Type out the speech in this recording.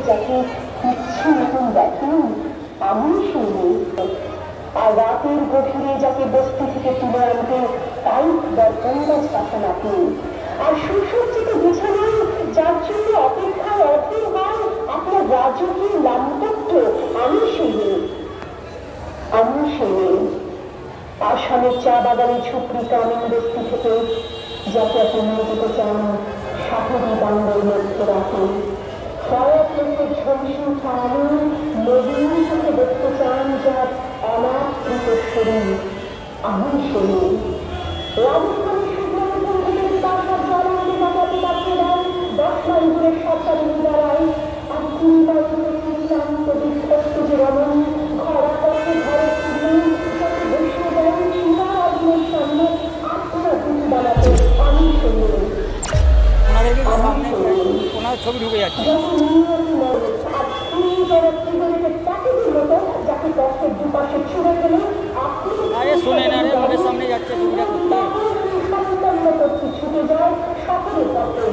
যাকে ইচ্ছে মতন দেখেন আমি শুনি, আর রাতের গভীরে যাকে বস্তি থেকে তুলে আনতে তাই দর্পণগাছ পাঠান আপনি, আর সুসজ্জিত বিছানায় যার জন্য অপেক্ষায় অধীর হয় আপনার রাজকীয় লামপত্র আমি শুনি। আসামের চা বাগানে ঝুপড়ি কামিন বস্তি থেকে যাকে আপনি নিয়ে যেতে চান সাহসী বাংলার মধ্যে রাখেন, ঝলসে উঠানো নবীন চোখে দেখতে চান যার অনাথৃত শরীর আমি শুনি। রাজস্থানের সুব্রমপুর থেকে বাসার জলান্তি বাঁচাতে পাঠিয়ে দেন 10 মাইল দূরের সরকারি দাঁড়ায়, আর 3 মাইল দূরে ক্লান্ত বিধ্বস্ত যে রমণ ঘরা করতে ঘরে ফিরে যাকে বসিয়ে দেন চূড়ার আগুনের সামনে আপনারা দুটি বানাতে আমি শুনি। ছবি ঢুকে যাচ্ছে শোনে না রে, আমাদের সামনে যাচ্ছে ছবিটা করতে। ছুটে যায় সকলের পথে